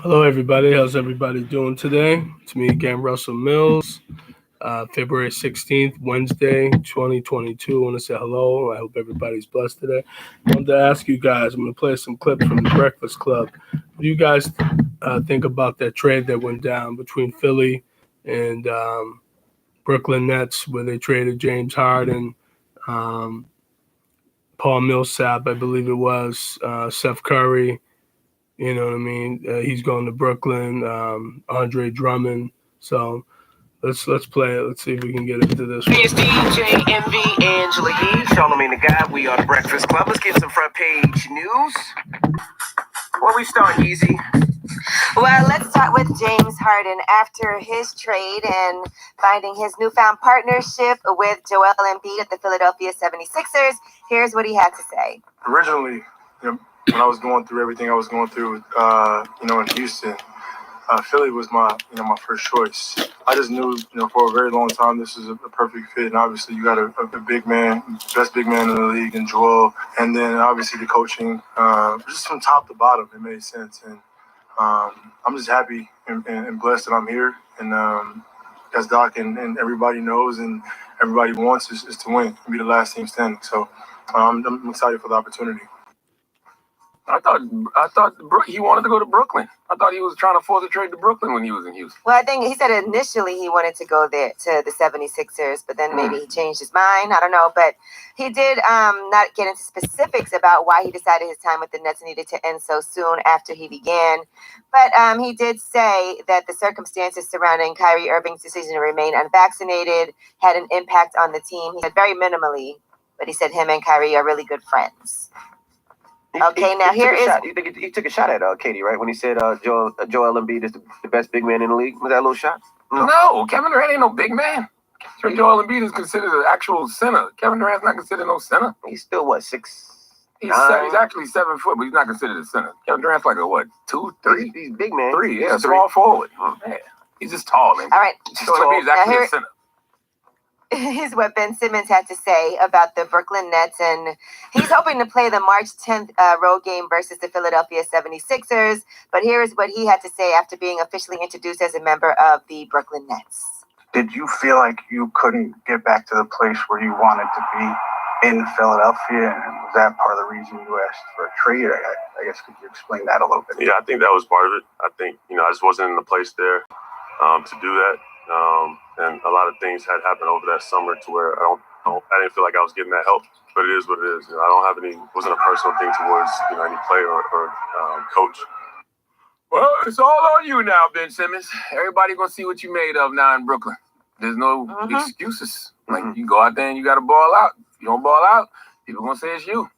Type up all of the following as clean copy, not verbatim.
Hello, everybody. How's everybody doing today? It's me again, Russell Mills. February 16th, Wednesday, 2022. I want to say hello. I hope everybody's blessed today. I wanted to ask you guys, I'm going to play some clips from the Breakfast Club. What do you guys think about that trade that went down between Philly and Brooklyn Nets, where they traded James Harden, um, Paul Millsap, I believe it was, Seth Curry? You know what I mean? He's going to Brooklyn. Andre Drummond. So let's play it. Let's see if we can get into this. It's DJ MV Angela Yee, Charlamagne the God. We are the Breakfast Club. Let's get some front page news. Where we start, Easy? Well, let's start with James Harden. After his trade and finding his newfound partnership with Joel Embiid at the Philadelphia 76ers, here's what he had to say. Originally, when I was going through everything I was going through, in Houston, Philly was my first choice. I just knew, for a very long time, this is a perfect fit. And obviously, you got a big man, best big man in the league, and Joel. And then obviously the coaching, just from top to bottom, it made sense. And I'm just happy and blessed that I'm here. And as Doc and everybody knows and everybody wants is to win and be the last team standing. So I'm excited for the opportunity. I thought he wanted to go to Brooklyn. I thought he was trying to force a trade to Brooklyn when he was in Houston. Well, I think he said initially he wanted to go there to the 76ers, but then maybe he changed his mind. I don't know. But he did not get into specifics about why he decided his time with the Nets needed to end so soon after he began. But he did say that the circumstances surrounding Kyrie Irving's decision to remain unvaccinated had an impact on the team. He said very minimally, but he said him and Kyrie are really good friends. Okay, now here is... You think he took a shot at Katie, right? When he said Joel Embiid is the best big man in the league? Was that a little shot? No, Kevin Durant ain't no big man. Joel Embiid is considered an actual center. Kevin Durant's not considered no center. He's still, what, 6'9"? He's actually 7 foot, but he's not considered a center. Kevin Durant's like a, 2, 3? He's big man. 3, yeah, small forward. Yeah. He's just tall. All right. Joel Embiid is actually a center. Here's what Ben Simmons had to say about the Brooklyn Nets, and he's hoping to play the March 10th road game versus the Philadelphia 76ers, but here is what he had to say after being officially introduced as a member of the Brooklyn Nets. Did you feel like you couldn't get back to the place where you wanted to be in Philadelphia, and was that part of the reason you asked for a trade? I guess, could you explain that a little bit? Yeah, I think that was part of it. I think, I just wasn't in the place there to do that. And a lot of things had happened over that summer to where I didn't feel like I was getting that help. But it is what it is. I don't have wasn't a personal thing towards any player or coach. Well, it's all on you now, Ben Simmons. Everybody gonna see what you made of now in Brooklyn. There's no excuses. Like, you go out there and you got to ball out. If you don't ball out, people gonna say it's you.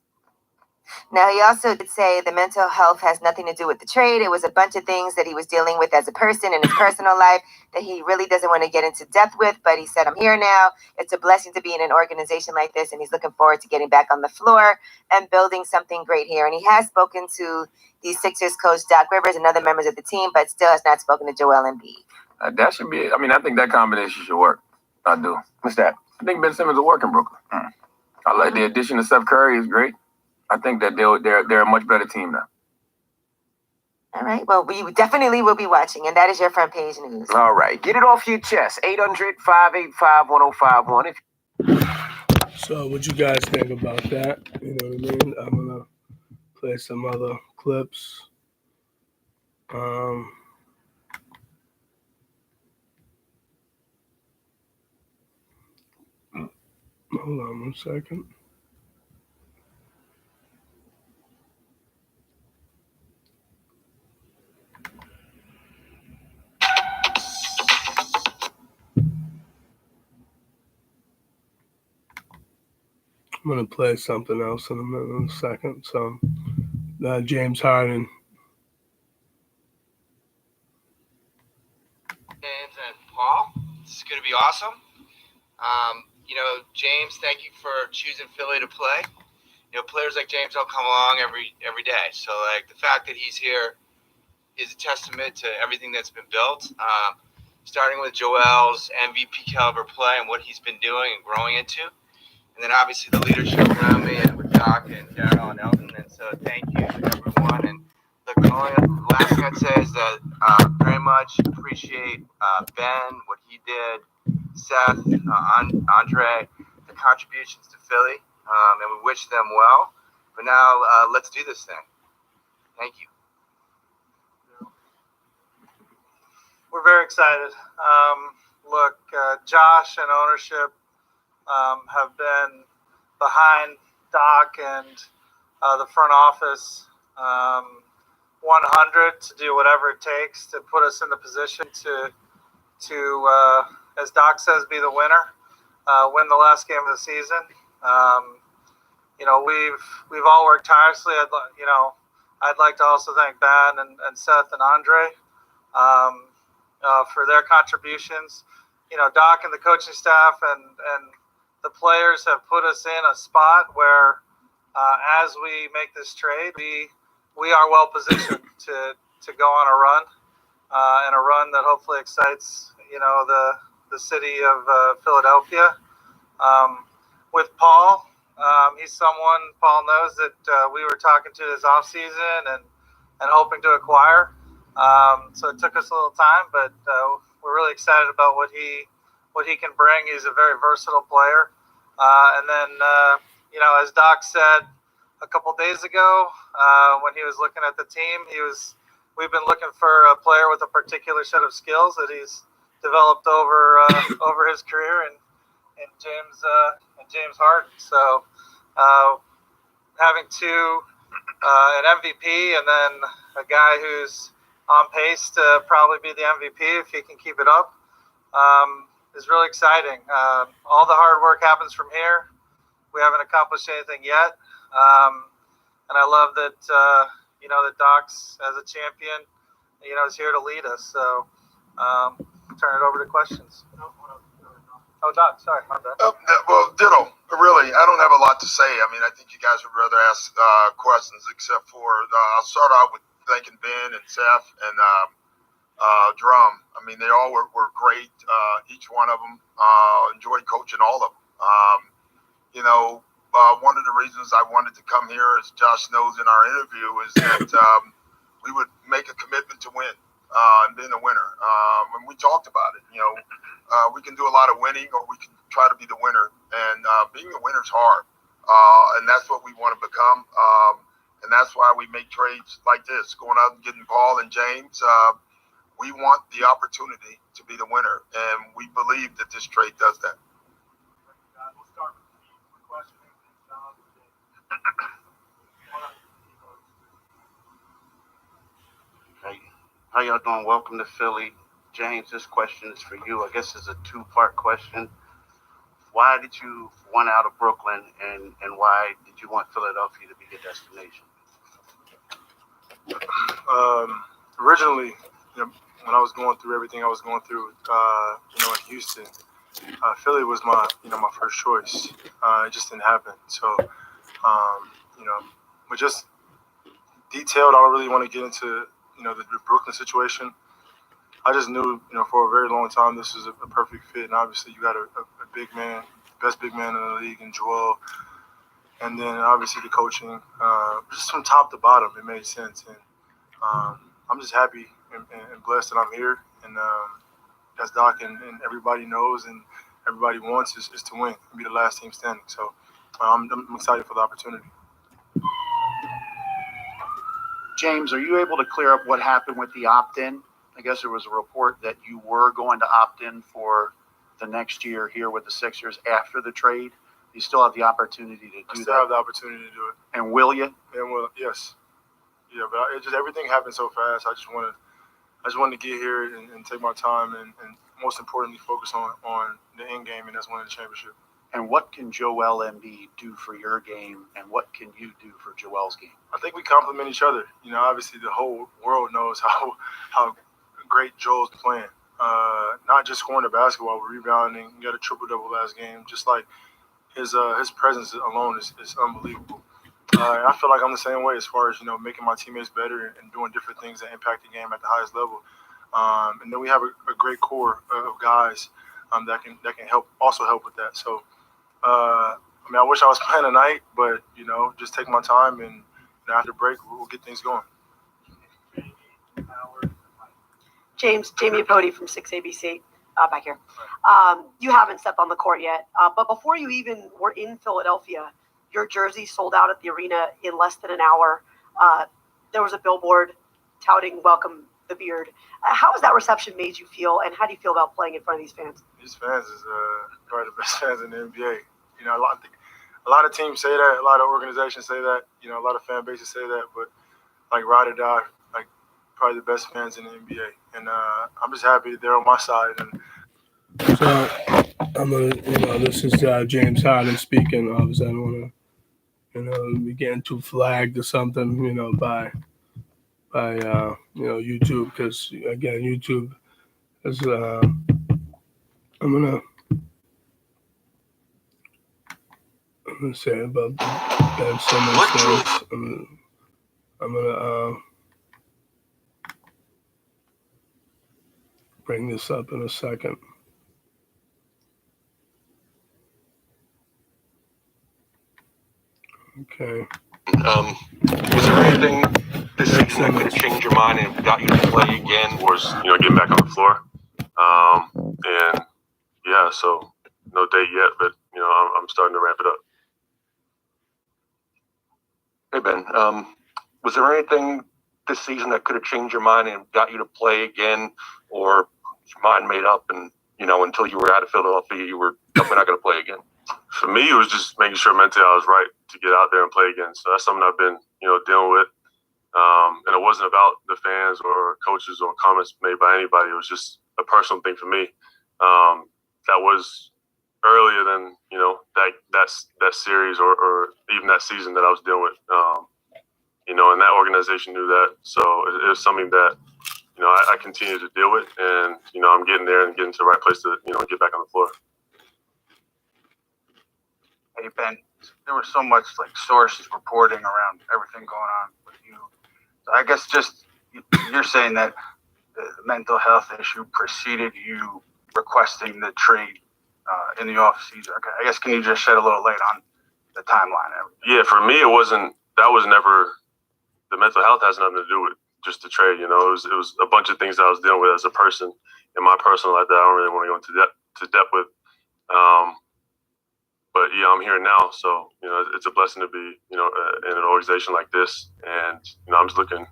Now, he also did say the mental health has nothing to do with the trade. It was a bunch of things that he was dealing with as a person in his personal life that he really doesn't want to get into depth with. But he said, I'm here now. It's a blessing to be in an organization like this. And he's looking forward to getting back on the floor and building something great here. And he has spoken to the Sixers coach, Doc Rivers, and other members of the team, but still has not spoken to Joel Embiid. That should be it. I think that combination should work. I do. What's that? I think Ben Simmons will work in Brooklyn. I like the addition of Seth Curry is great. I think that they're a much better team now. All right. Well, we definitely will be watching, and that is your front page news. All right. Get it off your chest. 800-585-1051. So what you guys think about that? You know what I mean? I'm going to play some other clips. Hold on 1 second. I'm going to play something else in a second. So, James Harden. And Paul, this is going to be awesome. James, thank you for choosing Philly to play. Players like James don't come along every day. So, the fact that he's here is a testament to everything that's been built. Starting with Joel's MVP caliber play and what he's been doing and growing into. And then obviously the leadership around me and with Doc and Daryl and Elton. And so thank you to everyone. And the last thing I'd say is that much appreciate Ben, what he did, Seth, Andre, the contributions to Philly, and we wish them well. But now let's do this thing. Thank you. We're very excited. Look, Josh and ownership have been behind Doc and the front office 100 to do whatever it takes to put us in the position to as Doc says, be the winner, win the last game of the season. We've all worked tirelessly. I'd like to also thank Ben and Seth and Andre for their contributions. Doc and the coaching staff and the players have put us in a spot where, as we make this trade, we are well positioned to go on a run, and a run that hopefully excites the city of Philadelphia. With Paul, he's someone Paul knows that we were talking to this offseason and hoping to acquire. So it took us a little time, but we're really excited about what he can bring. He's a very versatile player. And then, as Doc said a couple days ago, when he was looking at the team, we've been looking for a player with a particular set of skills that he's developed over his career and James Harden. So having an MVP and then a guy who's on pace to probably be the MVP if he can keep it up is really exciting. All the hard work happens from here. We haven't accomplished anything yet, and I love that that Doc's as a champion, is here to lead us. So turn it over to questions. Oh, Doc, sorry, my bad. Well, ditto. Really, I don't have a lot to say. I mean, I think you guys would rather ask questions, except for I'll start out with thanking Ben and Seth and Drum. I mean, they all were great. Each one of them enjoyed coaching all of them. One of the reasons I wanted to come here, as Josh knows in our interview, is that we would make a commitment to win and being a winner. And we talked about it. We can do a lot of winning, or we can try to be the winner. And being a winner is hard, and that's what we want to become. And that's why we make trades like this, going out and getting Paul and James. We want the opportunity to be the winner, and we believe that this trade does that. We'll start with the question. Hey, how y'all doing? Welcome to Philly. James, this question is for you. I guess it's a two-part question. Why did you want out of Brooklyn, and why did you want Philadelphia to be your destination? Originally, when I was going through everything I was going through, in Houston, Philly was my first choice. It just didn't happen. So, but just detailed, I don't really want to get into, the Brooklyn situation. I just knew, for a very long time, this was a perfect fit. And obviously, you got a big man, best big man in the league, in Joel. And then obviously the coaching, just from top to bottom, it made sense. And I'm just happy and blessed that I'm here. And as Doc and everybody knows and everybody wants is to win and be the last team standing. So I'm excited for the opportunity. James, are you able to clear up what happened with the opt-in? I guess there was a report that you were going to opt in for the next year here with the Sixers after the trade. You still have the opportunity to do that. I still have the opportunity to do it. And will you? Yes. Yeah, but everything happened so fast. I just wanted to get here and take my time and most importantly focus on the end game, and that's winning the championship. And what can Joel Embiid do for your game, and what can you do for Joel's game? I think we complement each other. Obviously the whole world knows how great Joel's playing. Not just scoring the basketball, but rebounding. He got a triple-double last game. Just like his presence alone is unbelievable. And I feel like I'm the same way as far as making my teammates better and doing different things that impact the game at the highest level. And then we have a great core of guys that can help with that. So I wish I was playing tonight, but just take my time and after break we'll get things going. James, Jamie Apodi from 6ABC back here. You haven't stepped on the court yet, but before you even were in Philadelphia, your jersey sold out at the arena in less than an hour. There was a billboard touting "Welcome the Beard." How has that reception made you feel, and how do you feel about playing in front of these fans? These fans is probably the best fans in the NBA. You know, a lot of teams say that, a lot of organizations say that, you know, a lot of fan bases say that, but like ride or die, like probably the best fans in the NBA. And I'm just happy they're on my side. And so I'm gonna, this is James Harden speaking. Obviously, I don't want to, be getting too flagged or something, by YouTube, because again, YouTube is. I'm gonna say about Ben Simmons things. I'm gonna bring this up in a second. Okay. Was there anything this season that could change your mind and got you to play again? Was getting back on the floor, and yeah, so no date yet, but I'm starting to ramp it up. Hey Ben, was there anything this season that could have changed your mind and got you to play again, or your mind made up and until you were out of Philadelphia, you were definitely not going to play again? For me, it was just making sure mentally I was right to get out there and play again. So that's something I've been dealing with, and it wasn't about the fans or coaches or comments made by anybody. It was just a personal thing for me. That was earlier than that series or even that season that I was dealing with. And that organization knew that, so it was something that I continue to deal with, and I'm getting there and getting to the right place to get back on the floor. Hey Ben, there was so much sources reporting around everything going on with you. So I guess just you're saying that the mental health issue preceded you requesting the trade in the offseason. Okay, I guess can you just shed a little light on the timeline? Yeah, for me, it wasn't. That was never. The mental health has nothing to do with just the trade. It was a bunch of things that I was dealing with as a person in my personal life that I don't really want to go into depth with. But yeah, I'm here now, so it's a blessing to be in an organization like this, and I'm just looking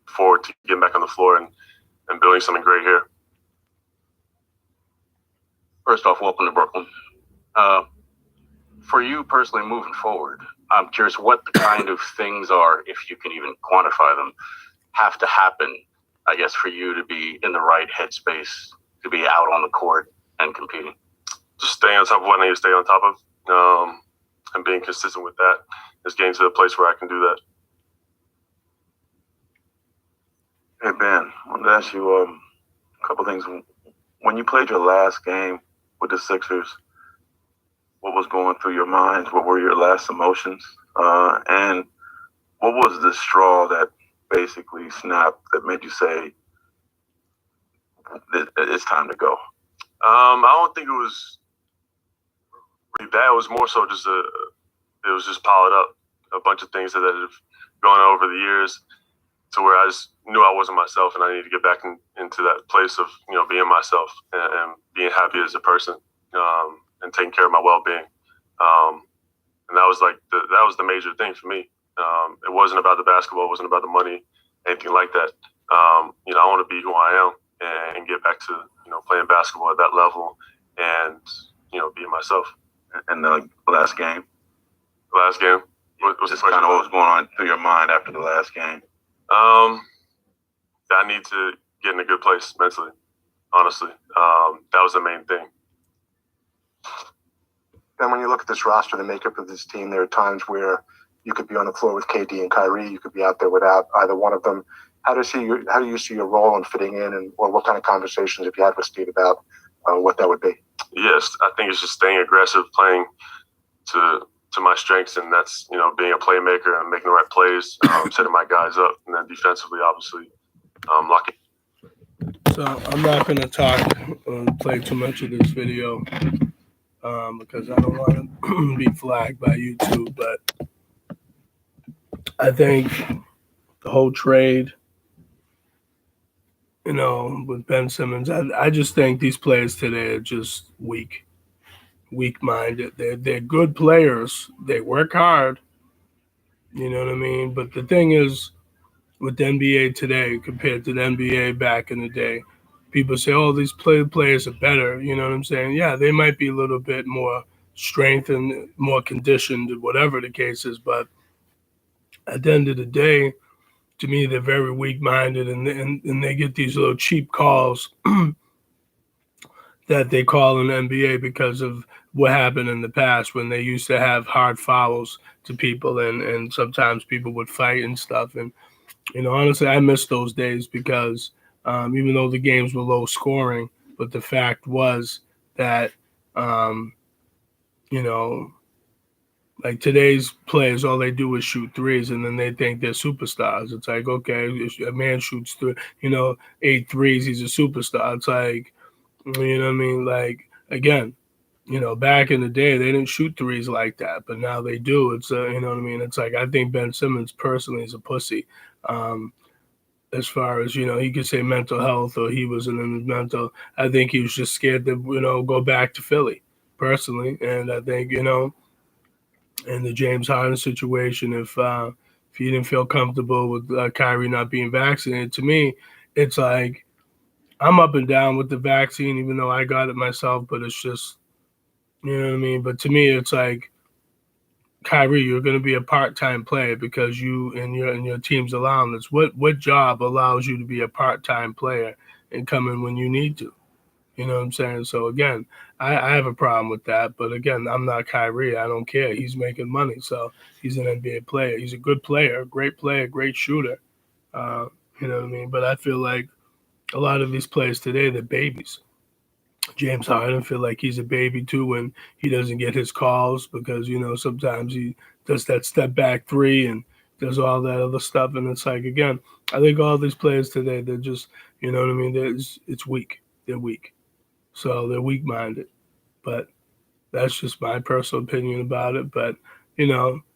forward to getting back on the floor and building something great here. First off, welcome to Brooklyn. For you personally, moving forward, I'm curious what the kind of things are, if you can even quantify them, have to happen, I guess, for you to be in the right headspace to be out on the court and competing. Just staying on top of what I need to stay on top of. And being consistent with that is getting to a place where I can do that. Hey Ben, I wanted to ask you a couple things. When you played your last game with the Sixers, what was going through your mind? What were your last emotions? And what was the straw that basically snapped that made you say it's time to go? I don't think it was really bad. It was more so just it was just piled up, a bunch of things that have gone on over the years to where I just knew I wasn't myself, and I needed to get back into that place of being myself and being happy as a person, and taking care of my well-being. And that was that was the major thing for me. It wasn't about the basketball, it wasn't about the money, anything like that. I want to be who I am and get back to playing basketball at that level and being myself. And the last game? Last game? Just kind of what was going on through your mind after the last game? I need to get in a good place mentally, honestly. That was the main thing. And when you look at this roster, the makeup of this team, there are times where you could be on the floor with KD and Kyrie, you could be out there without either one of them. How do you see your role in fitting in, or what kind of conversations have you had with Steve about what that would be? Yes, I think it's just staying aggressive, playing to my strengths, and that's being a playmaker and making the right plays, setting my guys up, and then defensively, obviously, locking. So I'm not going to talk play too much of this video because I don't want to be flagged by YouTube. But I think the whole trade with Ben Simmons. I just think these players today are just weak-minded. They're good players. They work hard. You know what I mean? But the thing is, with the NBA today compared to the NBA back in the day, people say, "Oh, these players are better." You know what I'm saying? Yeah, they might be a little bit more strength and more conditioned, whatever the case is. But at the end of the day, to me, they're very weak-minded, and they get these little cheap calls that they call in the NBA because of what happened in the past when they used to have hard fouls to people, and sometimes people would fight and stuff. And honestly, I miss those days because even though the games were low scoring, but the fact was that um, you know like today's players, all they do is shoot threes, and then they think they're superstars. It's like, okay, if a man shoots 8 threes, he's a superstar. It's like, you know what I mean? Like, again, back in the day, they didn't shoot threes like that, but now they do. It's, you know what I mean? It's like, I think Ben Simmons personally is a pussy. As far as, he could say mental health or he was in his mental, I think he was just scared to, go back to Philly personally. And I think, in the James Harden situation, if he didn't feel comfortable with Kyrie not being vaccinated, to me, it's like I'm up and down with the vaccine, even though I got it myself. But it's just, you know what I mean. But to me, it's like Kyrie, you're going to be a part-time player because you and your team's allowing this. What job allows you to be a part-time player and come in when you need to? You know what I'm saying? So again, I have a problem with that. But again, I'm not Kyrie. I don't care. He's making money, so he's an NBA player. He's a good player, great shooter. Uh, you know what I mean? But I feel like a lot of these players today, they're babies. James Harden feel like he's a baby too when he doesn't get his calls because sometimes he does that step back three and does all that other stuff, and it's like, again, I think all these players today, they're just, you know what I mean, it's weak. They're weak. So they're weak minded. But that's just my personal opinion about it. But,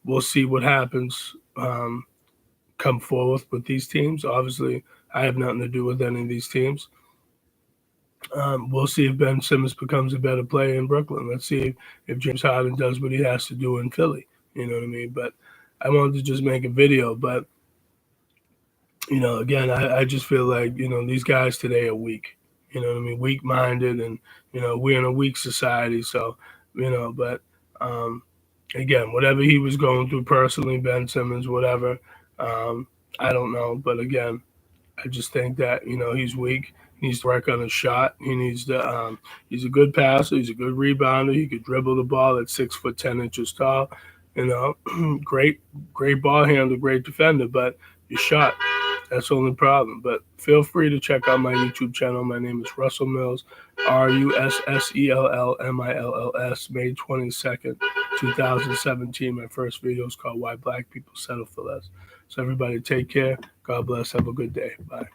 we'll see what happens come forward with these teams. Obviously, I have nothing to do with any of these teams. We'll see if Ben Simmons becomes a better player in Brooklyn. Let's see if James Harden does what he has to do in Philly. You know what I mean? But I wanted to just make a video. But, again, I just feel like, these guys today are weak. You know what I mean? Weak-minded, and we're in a weak society. So, but again, whatever he was going through personally, Ben Simmons, whatever, I don't know. But again, I just think that he's weak. He needs to work on his shot. He needs to. He's a good passer. He's a good rebounder. He could dribble the ball at 6 foot 10 inches tall. Great ball handler, great defender. But his shot, that's the only problem. But feel free to check out my YouTube channel. My name is Russell Mills, RussellMills, May 22nd, 2017. My first video is called Why Black People Settle for Less. So everybody take care. God bless. Have a good day. Bye.